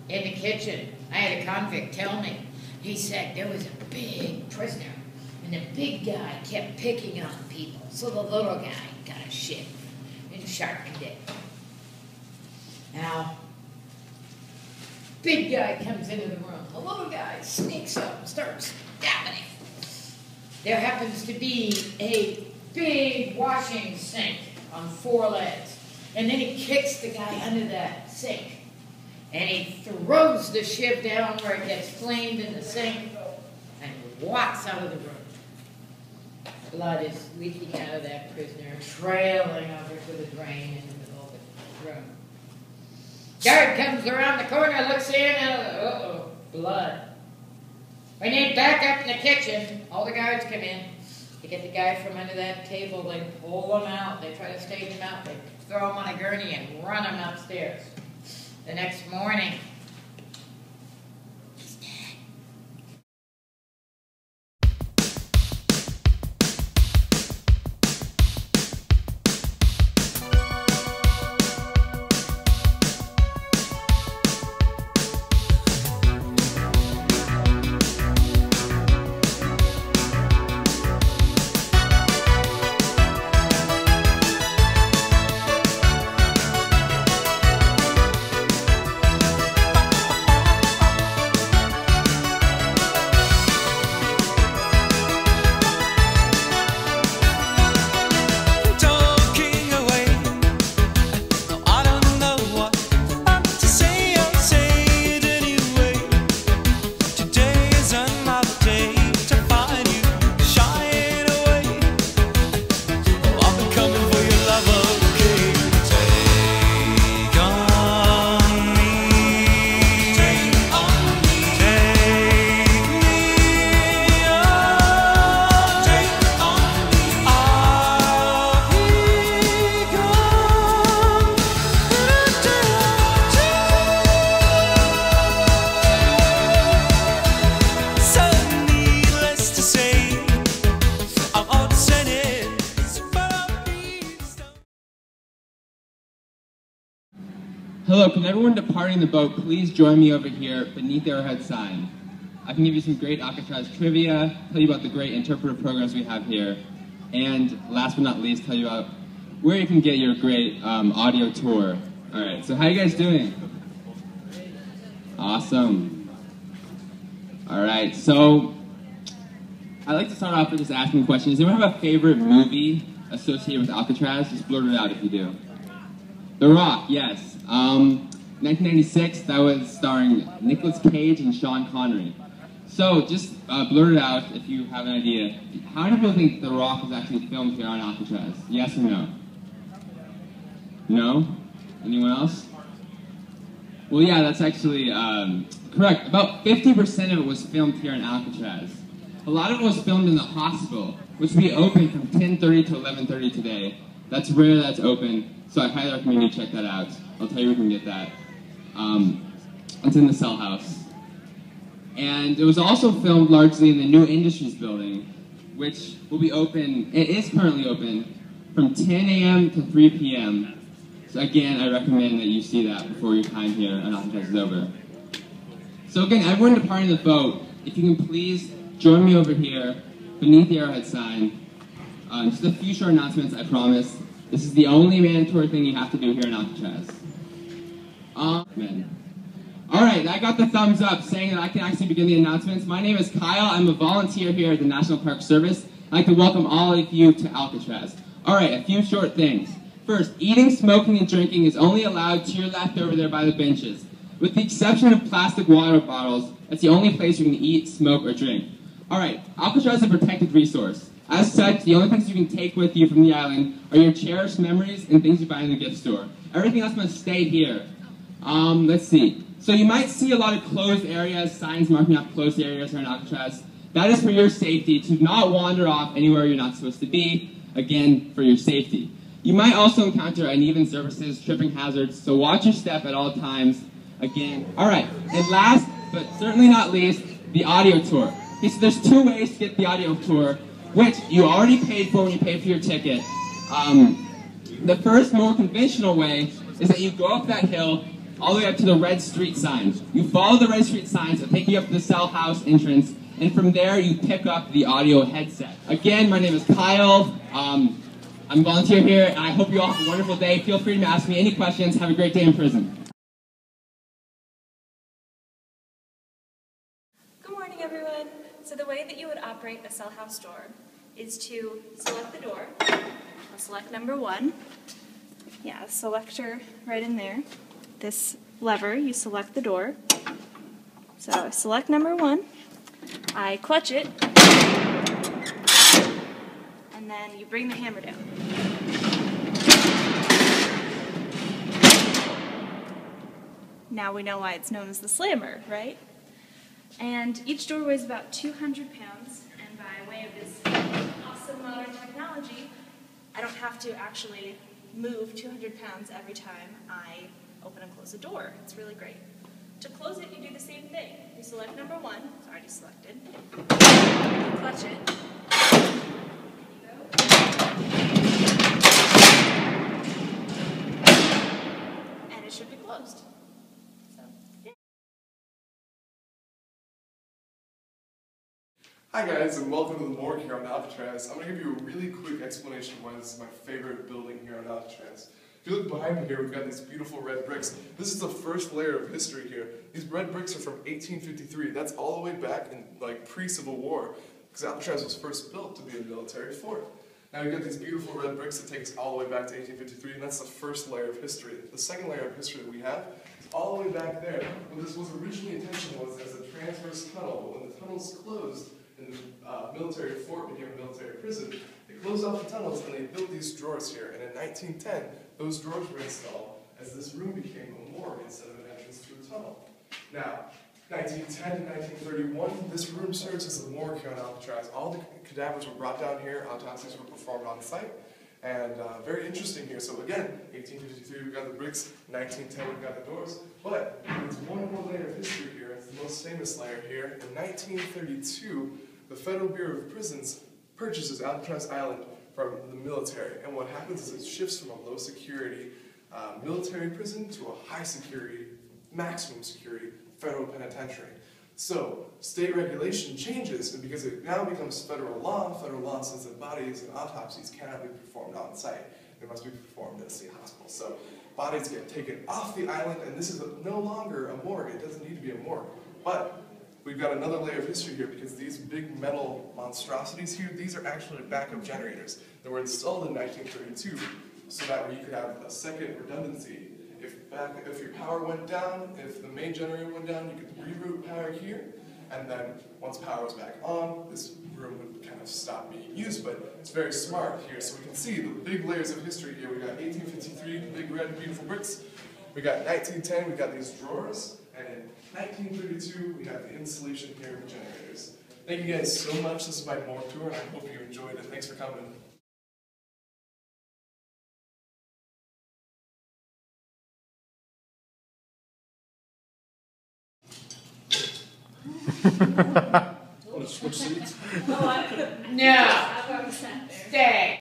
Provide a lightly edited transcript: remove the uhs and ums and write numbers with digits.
in the kitchen. I had a convict tell me. He said there was a big prisoner, and the big guy kept picking on people. So the little guy got a shiv and sharpened it. Now, big guy comes into the room. The little guy sneaks up and starts stabbing him. There happens to be a big washing sink on 4 legs. And then he kicks the guy under that sink. And he throws the shiv down where it gets flamed in the sink and walks out of the room. Blood is leaking out of that prisoner, trailing over to the drain in the middle of the room. Guard comes around the corner, looks in, and uh-oh, blood. We need backup in the kitchen. All the guards come in. They get the guy from under that table, they pull him out, they try to stage him out, they throw him on a gurney and run him upstairs. The next morning, he's dead. Hello, can everyone departing the boat please join me over here beneath the Arrowhead sign? I can give you some great Alcatraz trivia, tell you about the great interpretive programs we have here, and last but not least, tell you about where you can get your great audio tour. Alright, so how you guys doing? Awesome. Alright, so I'd like to start off with just asking a question. Does anyone have a favorite movie associated with Alcatraz? Just blurt it out if you do. The Rock, yes. 1996, that was starring Nicolas Cage and Sean Connery. So, just blurt it out if you have an idea. How many people think The Rock was actually filmed here on Alcatraz? Yes or no? No? Anyone else? Well, yeah, that's actually correct. About 50% of it was filmed here in Alcatraz. A lot of it was filmed in the hospital, which will be open from 10:30 to 11:30 today. That's rare that's open, so I highly recommend you check that out. I'll tell you where you can get that. It's in the cell house. And it was also filmed largely in the New Industries building, which will be open, it is currently open, from 10 a.m. to 3 p.m. So again, I recommend that you see that before your time here on Alcatraz is over. So again, everyone departing the boat, if you can please join me over here beneath the Arrowhead sign. Just a few short announcements, I promise. This is the only mandatory thing you have to do here in Alcatraz. Alright, I got the thumbs up saying that I can actually begin the announcements. My name is Kyle. I'm a volunteer here at the National Park Service. I'd like to welcome all of you to Alcatraz. Alright, a few short things. First, eating, smoking, and drinking is only allowed to your left over there by the benches. With the exception of plastic water bottles, that's the only place you can eat, smoke, or drink. Alright, Alcatraz is a protected resource. As such, the only things you can take with you from the island are your cherished memories and things you buy in the gift store. Everything else must stay here. Let's see. So you might see a lot of closed areas, signs marking out closed areas here in Alcatraz. That is for your safety, to not wander off anywhere you're not supposed to be, again, for your safety. You might also encounter uneven surfaces, tripping hazards, so watch your step at all times, again. Alright, and last, but certainly not least, the audio tour. Okay, so there's two ways to get the audio tour, which you already paid for when you paid for your ticket. The first, more conventional way is that you go up that hill, all the way up to the red street signs. You follow the red street signs, it'll take you up to the cell house entrance, and from there you pick up the audio headset. Again, my name is Kyle. I'm a volunteer here, and I hope you all have a wonderful day. Feel free to ask me any questions. Have a great day in prison. Good morning, everyone. So the way that you would operate a cell house door is to select the door. I'll select number 1. Yeah, selector right in there. This lever, you select the door. So I select number 1. I clutch it. And then you bring the hammer down. Now we know why it's known as the slammer, right? And each door weighs about 200 pounds, and by way of this awesome modern technology, I don't have to actually move 200 pounds every time I open and close a door. It's really great. To close it, you do the same thing. You select number 1, it's already selected, you clutch it, and it should be closed. So, yeah. Hi guys, and welcome to the morgue here on Alcatraz. I'm going to give you a really quick explanation of why this is my favorite building here on Alcatraz. If you look behind me here, we've got these beautiful red bricks. This is the first layer of history here. These red bricks are from 1853. That's all the way back in pre-Civil War, because Alcatraz was first built to be a military fort. Now we've got these beautiful red bricks that take us all the way back to 1853, and that's the first layer of history. The second layer of history that we have is all the way back there. What this was originally intentioned was as a transverse tunnel, but when the tunnels closed, and the military fort became a military prison, they closed off the tunnels and they built these drawers here. And in 1910, those drawers were installed as this room became a morgue instead of an entrance to a tunnel. Now, 1910 to 1931, this room serves as the morgue here on Alcatraz. All the cadavers were brought down here, autopsies were performed on site, and very interesting here. So again, 1853 we got the bricks, 1910 we got the doors, but there's one more layer of history here. It's the most famous layer here. In 1932, the Federal Bureau of Prisons purchases Alcatraz Island from the military, and what happens is it shifts from a low security military prison to a high security, maximum security federal penitentiary. So state regulation changes, and because it now becomes federal law says that bodies and autopsies cannot be performed on site. They must be performed at a state hospital. So bodies get taken off the island, and this is no longer a morgue. It doesn't need to be a morgue. But we've got another layer of history here, because these big metal monstrosities here, these are actually backup generators that were installed in 1932 so that way you could have a second redundancy. If your power went down, if the main generator went down, you could reroute power here, and then once power was back on, this room would kind of stop being used, but it's very smart here. So we can see the big layers of history here. We got 1853, the big red beautiful bricks. We got 1910, we got these drawers, and in 1932, we have the installation here of the generators. Thank you guys so much. This is my morgue tour, and I hope you enjoyed it. Thanks for coming. Want to switch seats? No. Stay.